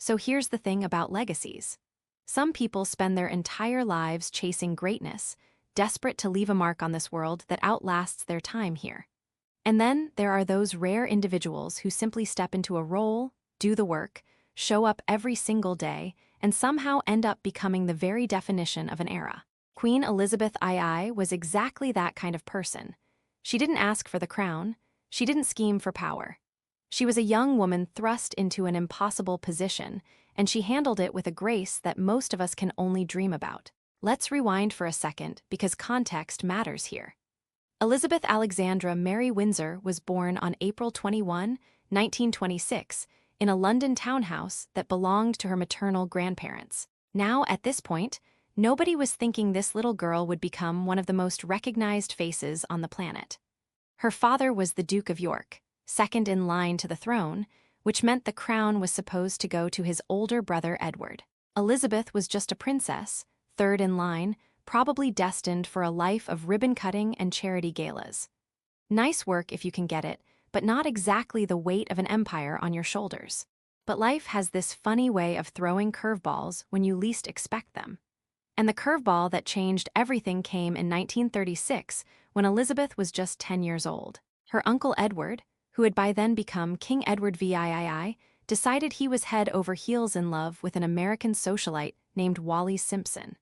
So here's the thing about legacies. Some people spend their entire lives chasing greatness, desperate to leave a mark on this world that outlasts their time here. And then there are those rare individuals who simply step into a role, do the work, show up every single day, and somehow end up becoming the very definition of an era. Queen Elizabeth II was exactly that kind of person. She didn't ask for the crown, she didn't scheme for power. She was a young woman thrust into an impossible position, and she handled it with a grace that most of us can only dream about. Let's rewind for a second because context matters here. Elizabeth Alexandra Mary Windsor was born on April 21, 1926, in a London townhouse that belonged to her maternal grandparents. Now, at this point, nobody was thinking this little girl would become one of the most recognized faces on the planet. Her father was the Duke of York, second in line to the throne, which meant the crown was supposed to go to his older brother Edward. Elizabeth was just a princess, third in line, probably destined for a life of ribbon-cutting and charity galas. Nice work if you can get it, but not exactly the weight of an empire on your shoulders. But life has this funny way of throwing curveballs when you least expect them. And the curveball that changed everything came in 1936, when Elizabeth was just 10 years old. Her uncle Edward, who had by then become King Edward VIII, decided he was head over heels in love with an American socialite named Wallis Simpson.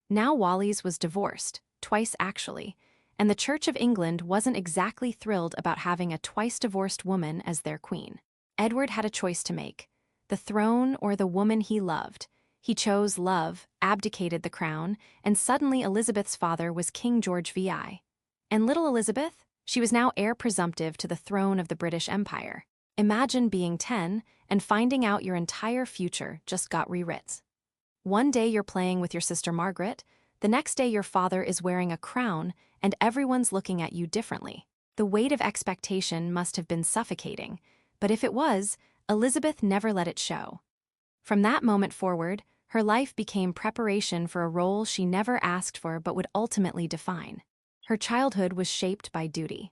Now Wallis was divorced, twice actually, and the Church of England wasn't exactly thrilled about having a twice-divorced woman as their queen. Edward had a choice to make: the throne or the woman he loved. He chose love, abdicated the crown, and suddenly Elizabeth's father was King George VI. And little Elizabeth? She was now heir presumptive to the throne of the British Empire. Imagine being 10 and finding out your entire future just got rewritten. One day you're playing with your sister Margaret, the next day your father is wearing a crown, and everyone's looking at you differently. The weight of expectation must have been suffocating, but if it was, Elizabeth never let it show. From that moment forward, her life became preparation for a role she never asked for but would ultimately define. Her childhood was shaped by duty.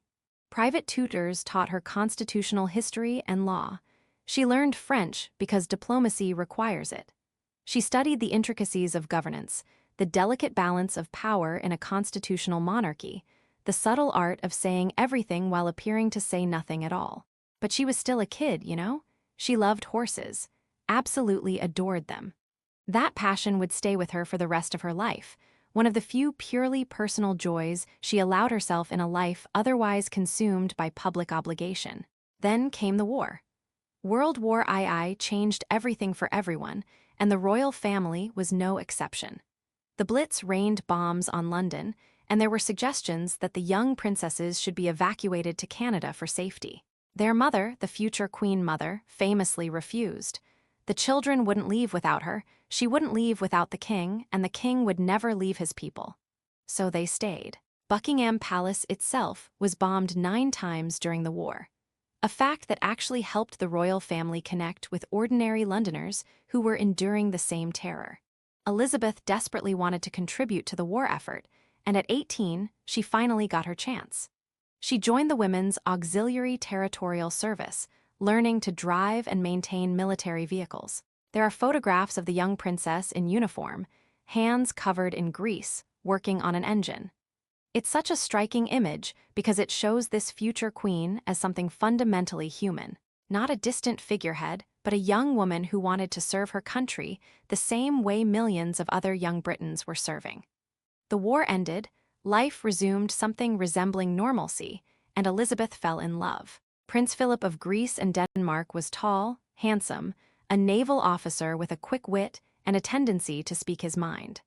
Private tutors taught her constitutional history and law. She learned French because diplomacy requires it. She studied the intricacies of governance, the delicate balance of power in a constitutional monarchy, the subtle art of saying everything while appearing to say nothing at all. But she was still a kid, you know? She loved horses, absolutely adored them. That passion would stay with her for the rest of her life, one of the few purely personal joys she allowed herself in a life otherwise consumed by public obligation. Then came the war. World War II changed everything for everyone, and the royal family was no exception. The Blitz rained bombs on London, and there were suggestions that the young princesses should be evacuated to Canada for safety. Their mother, the future Queen Mother, famously refused. The children wouldn't leave without her, she wouldn't leave without the king, and the king would never leave his people. So they stayed. Buckingham Palace itself was bombed 9 times during the war, a fact that actually helped the royal family connect with ordinary Londoners who were enduring the same terror. Elizabeth desperately wanted to contribute to the war effort, and at 18, she finally got her chance. She joined the Women's Auxiliary Territorial Service, learning to drive and maintain military vehicles. There are photographs of the young princess in uniform, hands covered in grease, working on an engine. It's such a striking image because it shows this future queen as something fundamentally human, not a distant figurehead, but a young woman who wanted to serve her country the same way millions of other young Britons were serving. The war ended, life resumed something resembling normalcy, and Elizabeth fell in love. Prince Philip of Greece and Denmark was tall, handsome, a naval officer with a quick wit and a tendency to speak his mind.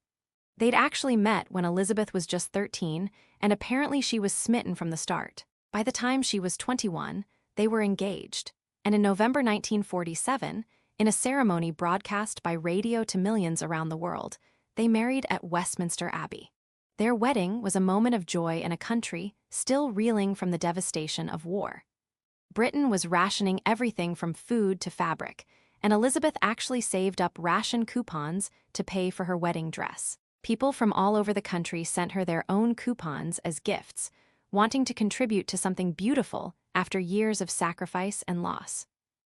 They'd actually met when Elizabeth was just 13, and apparently she was smitten from the start. By the time she was 21, they were engaged, and in November 1947, in a ceremony broadcast by radio to millions around the world, they married at Westminster Abbey. Their wedding was a moment of joy in a country still reeling from the devastation of war. Britain was rationing everything from food to fabric, and Elizabeth actually saved up ration coupons to pay for her wedding dress. People from all over the country sent her their own coupons as gifts, wanting to contribute to something beautiful after years of sacrifice and loss.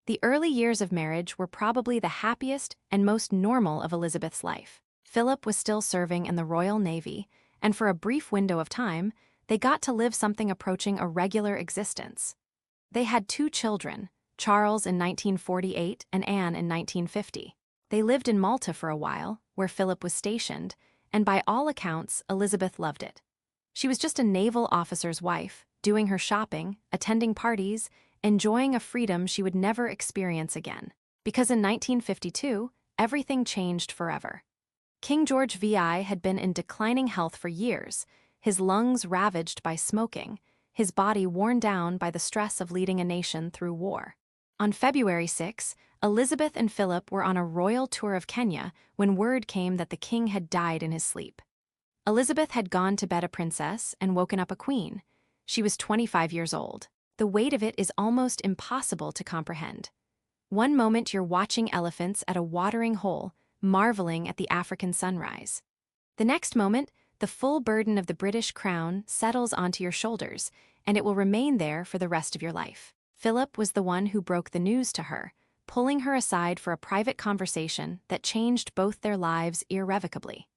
The early years of marriage were probably the happiest and most normal of Elizabeth's life. Philip was still serving in the Royal Navy, and for a brief window of time, they got to live something approaching a regular existence. They had two children, Charles in 1948 and Anne in 1950. They lived in Malta for a while, where Philip was stationed, and by all accounts, Elizabeth loved it. She was just a naval officer's wife, doing her shopping, attending parties, enjoying a freedom she would never experience again. Because in 1952, everything changed forever. King George VI had been in declining health for years, his lungs ravaged by smoking, his body worn down by the stress of leading a nation through war. On February 6, Elizabeth and Philip were on a royal tour of Kenya when word came that the king had died in his sleep. Elizabeth had gone to bed a princess and woken up a queen. She was 25 years old. The weight of it is almost impossible to comprehend. One moment you're watching elephants at a watering hole, marveling at the African sunrise. The next moment, the full burden of the British crown settles onto your shoulders, and it will remain there for the rest of your life. Philip was the one who broke the news to her, pulling her aside for a private conversation that changed both their lives irrevocably.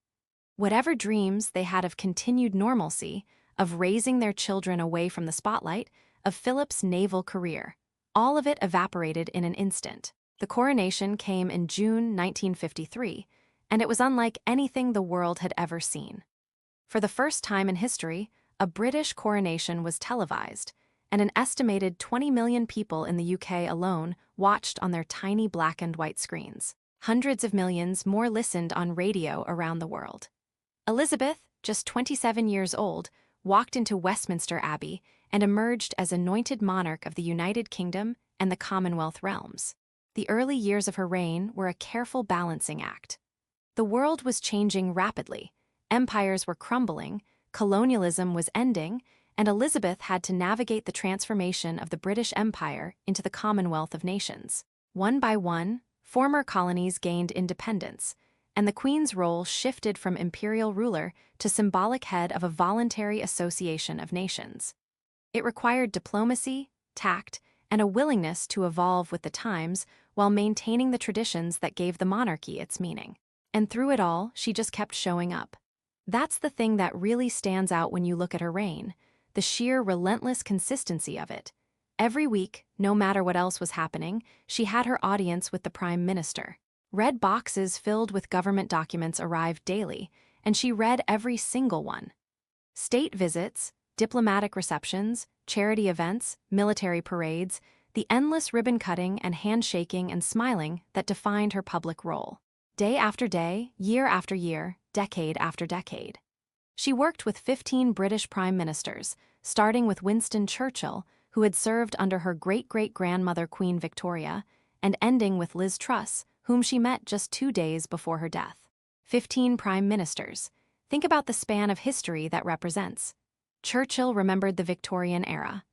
Whatever dreams they had of continued normalcy, of raising their children away from the spotlight, of Philip's naval career, all of it evaporated in an instant. The coronation came in June 1953, and it was unlike anything the world had ever seen. For the first time in history, a British coronation was televised, and an estimated 20 million people in the UK alone watched on their tiny black and white screens. Hundreds of millions more listened on radio around the world. Elizabeth, just 27 years old, walked into Westminster Abbey and emerged as anointed monarch of the United Kingdom and the Commonwealth realms. The early years of her reign were a careful balancing act. The world was changing rapidly, empires were crumbling, colonialism was ending, and Elizabeth had to navigate the transformation of the British Empire into the Commonwealth of Nations. One by one, former colonies gained independence, and the Queen's role shifted from imperial ruler to symbolic head of a voluntary association of nations. It required diplomacy, tact, and a willingness to evolve with the times while maintaining the traditions that gave the monarchy its meaning. And through it all, she just kept showing up. That's the thing that really stands out when you look at her reign, the sheer relentless consistency of it. Every week, no matter what else was happening, she had her audience with the Prime Minister. Red boxes filled with government documents arrived daily, and she read every single one. State visits, diplomatic receptions, charity events, military parades, the endless ribbon-cutting and handshaking and smiling that defined her public role. Day after day, year after year, decade after decade. She worked with 15 British prime ministers, starting with Winston Churchill, who had served under her great-great-grandmother Queen Victoria, and ending with Liz Truss, whom she met just 2 days before her death. 15 prime ministers. Think about the span of history that represents. Churchill remembered the Victorian era.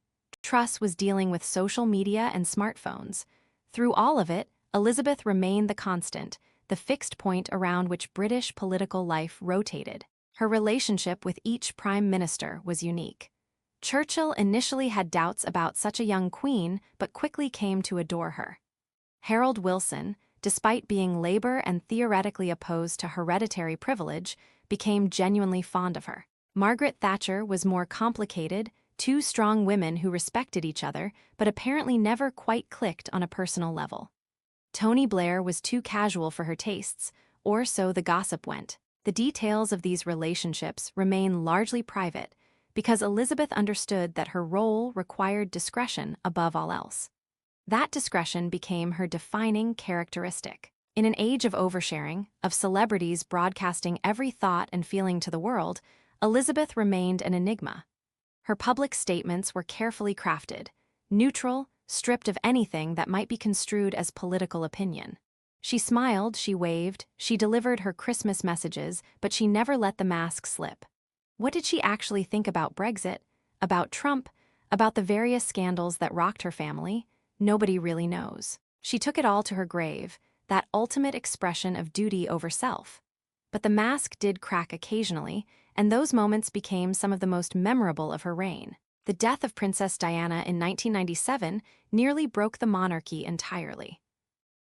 Truss was dealing with social media and smartphones. Through all of it, Elizabeth remained the constant, the fixed point around which British political life rotated. Her relationship with each prime minister was unique. Churchill initially had doubts about such a young queen, but quickly came to adore her. Harold Wilson, despite being Labour and theoretically opposed to hereditary privilege, became genuinely fond of her. Margaret Thatcher was more complicated, two strong women who respected each other, but apparently never quite clicked on a personal level. Tony Blair was too casual for her tastes, or so the gossip went. The details of these relationships remain largely private, because Elizabeth understood that her role required discretion above all else. That discretion became her defining characteristic. In an age of oversharing, of celebrities broadcasting every thought and feeling to the world, Elizabeth remained an enigma. Her public statements were carefully crafted, neutral, stripped of anything that might be construed as political opinion. She smiled, she waved, she delivered her Christmas messages, but she never let the mask slip. What did she actually think about Brexit, about Trump, about the various scandals that rocked her family? Nobody really knows. She took it all to her grave, that ultimate expression of duty over self. But the mask did crack occasionally, and those moments became some of the most memorable of her reign. The death of Princess Diana in 1997 nearly broke the monarchy entirely.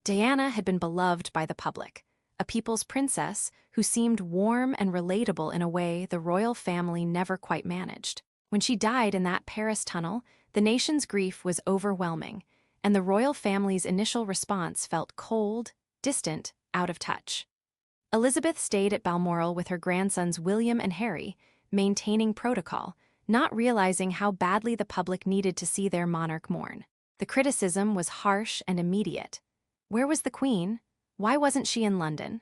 Diana had been beloved by the public, a people's princess who seemed warm and relatable in a way the royal family never quite managed. When she died in that Paris tunnel, the nation's grief was overwhelming, and the royal family's initial response felt cold, distant, out of touch. Elizabeth stayed at Balmoral with her grandsons William and Harry, maintaining protocol, not realizing how badly the public needed to see their monarch mourn. The criticism was harsh and immediate. Where was the Queen? Why wasn't she in London?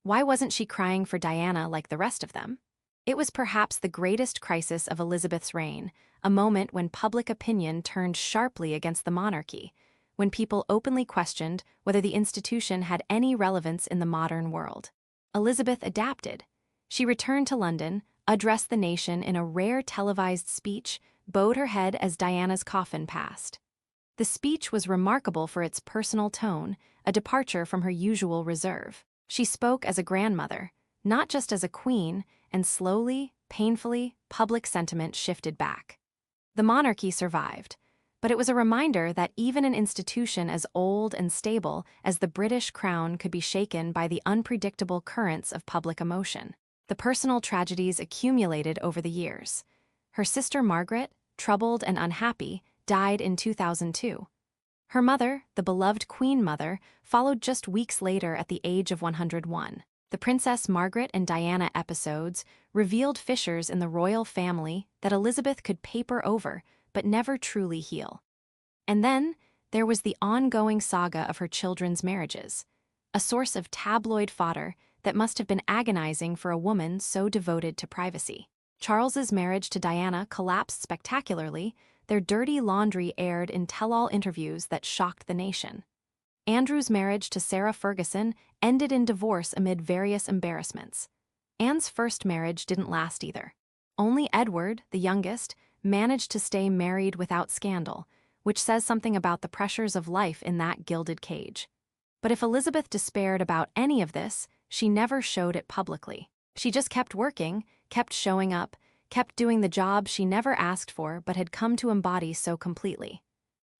Why wasn't she crying for Diana like the rest of them? It was perhaps the greatest crisis of Elizabeth's reign, a moment when public opinion turned sharply against the monarchy, when people openly questioned whether the institution had any relevance in the modern world. Elizabeth adapted. She returned to London, addressed the nation in a rare televised speech, bowed her head as Diana's coffin passed. The speech was remarkable for its personal tone, a departure from her usual reserve. She spoke as a grandmother, not just as a queen, and slowly, painfully, public sentiment shifted back. The monarchy survived, but it was a reminder that even an institution as old and stable as the British crown could be shaken by the unpredictable currents of public emotion. The personal tragedies accumulated over the years. Her sister Margaret, troubled and unhappy, died in 2002. Her mother, the beloved Queen Mother, followed just weeks later at the age of 101. The Princess Margaret and Diana episodes revealed fissures in the royal family that Elizabeth could paper over but never truly heal. And then there was the ongoing saga of her children's marriages, a source of tabloid fodder that must have been agonizing for a woman so devoted to privacy. Charles's marriage to Diana collapsed spectacularly. Their dirty laundry aired in tell-all interviews that shocked the nation. Andrew's marriage to Sarah Ferguson ended in divorce amid various embarrassments. Anne's first marriage didn't last either. Only Edward, the youngest, managed to stay married without scandal, which says something about the pressures of life in that gilded cage. But if Elizabeth despaired about any of this, she never showed it publicly. She just kept working, kept showing up, kept doing the job she never asked for but had come to embody so completely.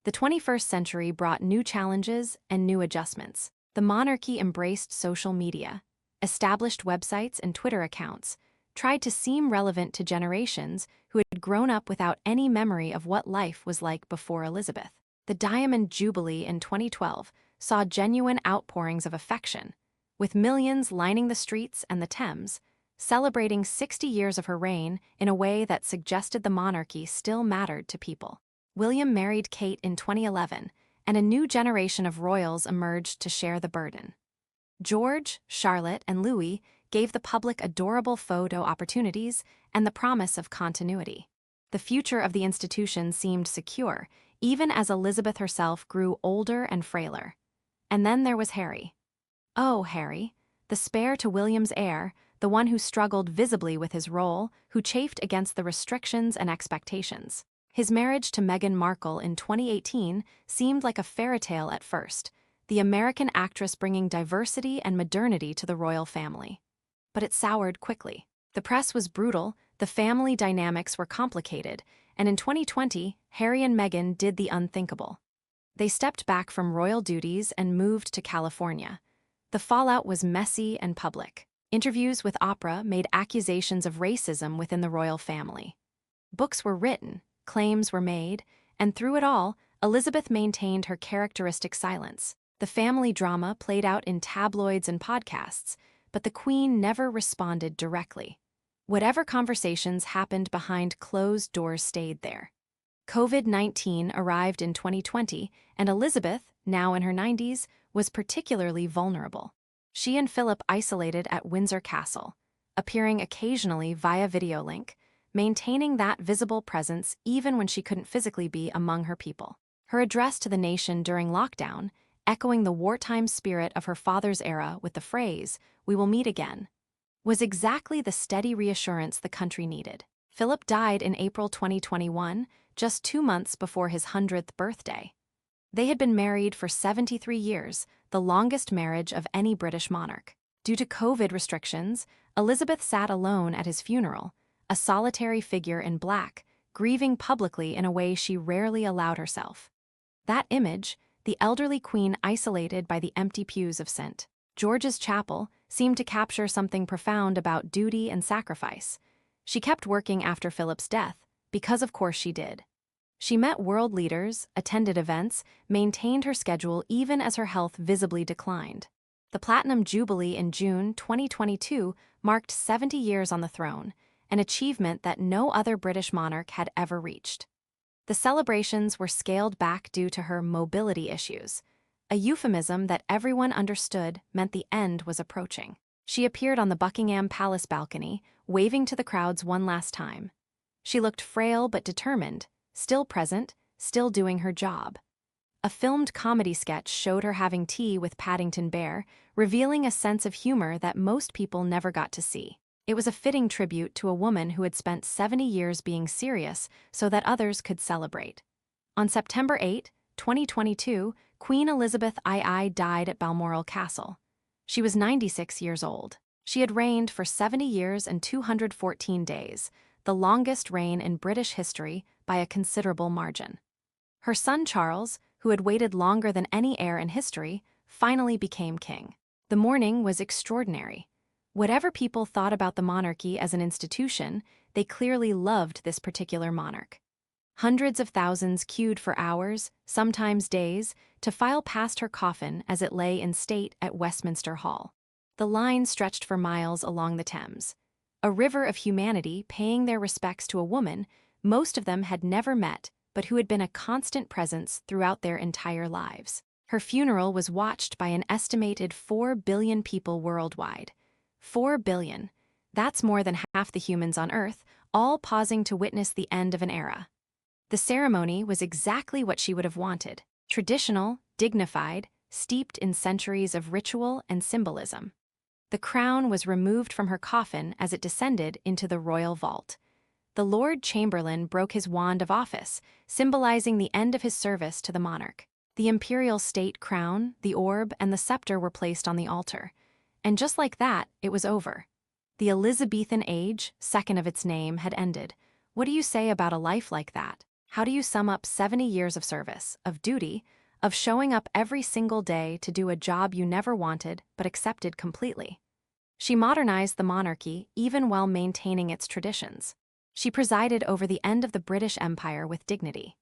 The 21st century brought new challenges and new adjustments. The monarchy embraced social media, established websites and Twitter accounts, tried to seem relevant to generations who had grown up without any memory of what life was like before Elizabeth. The Diamond Jubilee in 2012 saw genuine outpourings of affection, with millions lining the streets and the Thames, celebrating 60 years of her reign in a way that suggested the monarchy still mattered to people. William married Kate in 2011, and a new generation of royals emerged to share the burden. George, Charlotte, and Louis gave the public adorable photo opportunities and the promise of continuity. The future of the institution seemed secure, even as Elizabeth herself grew older and frailer. And then there was Harry. Oh, Harry, the spare to William's heir, the one who struggled visibly with his role, who chafed against the restrictions and expectations. His marriage to Meghan Markle in 2018 seemed like a fairy tale at first, the American actress bringing diversity and modernity to the royal family. But it soured quickly. The press was brutal, the family dynamics were complicated, and in 2020, Harry and Meghan did the unthinkable. They stepped back from royal duties and moved to California. The fallout was messy and public. Interviews with Oprah made accusations of racism within the royal family. Books were written, claims were made, and through it all, Elizabeth maintained her characteristic silence. The family drama played out in tabloids and podcasts, but the Queen never responded directly. Whatever conversations happened behind closed doors stayed there. COVID-19 arrived in 2020, and Elizabeth, now in her 90s, was particularly vulnerable. She and Philip isolated at Windsor Castle, appearing occasionally via video link, maintaining that visible presence even when she couldn't physically be among her people. Her address to the nation during lockdown, echoing the wartime spirit of her father's era with the phrase, "We will meet again," was exactly the steady reassurance the country needed. Philip died in April 2021, just 2 months before his 100th birthday. They had been married for 73 years, the longest marriage of any British monarch. Due to COVID restrictions, Elizabeth sat alone at his funeral, a solitary figure in black, grieving publicly in a way she rarely allowed herself. That image, the elderly queen isolated by the empty pews of St. George's Chapel, seemed to capture something profound about duty and sacrifice. She kept working after Philip's death, because of course she did. She met world leaders, attended events, maintained her schedule even as her health visibly declined. The Platinum Jubilee in June 2022 marked 70 years on the throne, an achievement that no other British monarch had ever reached. The celebrations were scaled back due to her mobility issues, a euphemism that everyone understood meant the end was approaching. She appeared on the Buckingham Palace balcony, waving to the crowds one last time. She looked frail but determined, still present, still doing her job. A filmed comedy sketch showed her having tea with Paddington Bear, revealing a sense of humor that most people never got to see. It was a fitting tribute to a woman who had spent 70 years being serious so that others could celebrate. On September 8, 2022, Queen Elizabeth II died at Balmoral Castle. She was 96 years old. She had reigned for 70 years and 214 days, the longest reign in British history by a considerable margin. Her son Charles, who had waited longer than any heir in history, finally became king. The mourning was extraordinary. Whatever people thought about the monarchy as an institution, they clearly loved this particular monarch. Hundreds of thousands queued for hours, sometimes days, to file past her coffin as it lay in state at Westminster Hall. The line stretched for miles along the Thames. A river of humanity paying their respects to a woman most of them had never met, but who had been a constant presence throughout their entire lives. Her funeral was watched by an estimated 4 billion people worldwide. 4 billion. That's more than half the humans on Earth, all pausing to witness the end of an era. The ceremony was exactly what she would have wanted: traditional, dignified, steeped in centuries of ritual and symbolism. The crown was removed from her coffin as it descended into the royal vault. The Lord Chamberlain broke his wand of office, symbolizing the end of his service to the monarch. The imperial state crown, the orb, and the scepter were placed on the altar. And just like that, it was over. The Elizabethan age, second of its name, had ended. What do you say about a life like that? How do you sum up 70 years of service, of duty, of showing up every single day to do a job you never wanted but accepted completely? She modernized the monarchy even while maintaining its traditions. She presided over the end of the British Empire with dignity.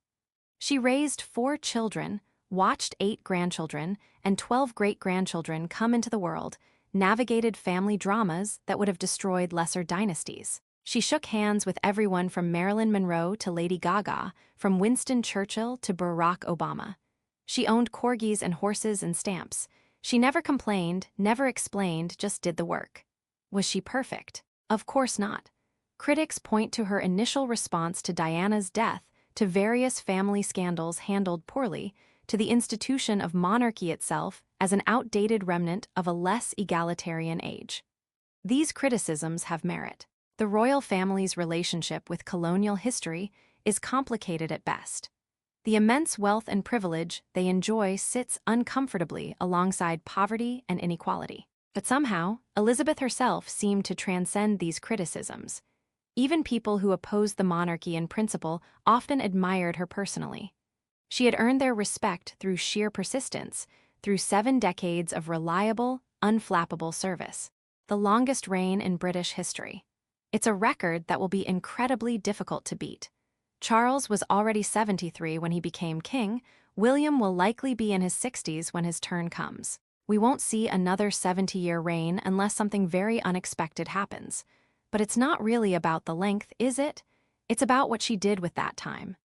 She raised 4 children, watched 8 grandchildren, and 12 great-grandchildren come into the world, navigated family dramas that would have destroyed lesser dynasties. She shook hands with everyone from Marilyn Monroe to Lady Gaga, from Winston Churchill to Barack Obama. She owned corgis and horses and stamps. She never complained, never explained, just did the work. Was she perfect? Of course not. Critics point to her initial response to Diana's death, to various family scandals handled poorly, to the institution of monarchy itself as an outdated remnant of a less egalitarian age. These criticisms have merit. The royal family's relationship with colonial history is complicated at best. The immense wealth and privilege they enjoy sits uncomfortably alongside poverty and inequality. But somehow, Elizabeth herself seemed to transcend these criticisms. Even people who opposed the monarchy in principle often admired her personally. She had earned their respect through sheer persistence, through 7 decades of reliable, unflappable service, the longest reign in British history. It's a record that will be incredibly difficult to beat. Charles was already 73 when he became king. William will likely be in his 60s when his turn comes. We won't see another 70-year reign unless something very unexpected happens. But it's not really about the length, is it? It's about what she did with that time.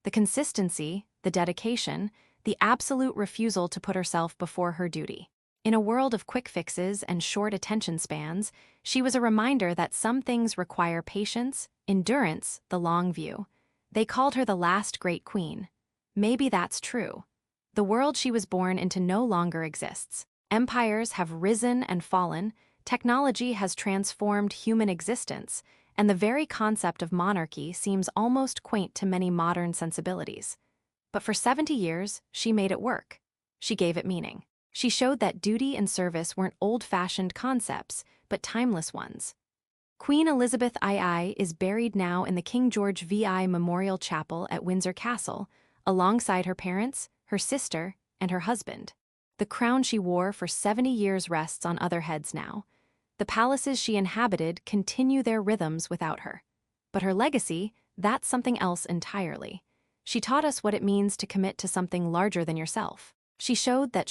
The consistency, the dedication, the absolute refusal to put herself before her duty. In a world of quick fixes and short attention spans, she was a reminder that some things require patience, endurance, the long view. They called her the last great queen. Maybe that's true. The world she was born into no longer exists. Empires have risen and fallen, technology has transformed human existence, and the very concept of monarchy seems almost quaint to many modern sensibilities. But for 70 years, she made it work. She gave it meaning. She showed that duty and service weren't old-fashioned concepts, but timeless ones. Queen Elizabeth II is buried now in the King George VI Memorial Chapel at Windsor Castle, alongside her parents, her sister, and her husband. The crown she wore for 70 years rests on other heads now. The palaces she inhabited continue their rhythms without her. But her legacy, that's something else entirely. She taught us what it means to commit to something larger than yourself. She showed that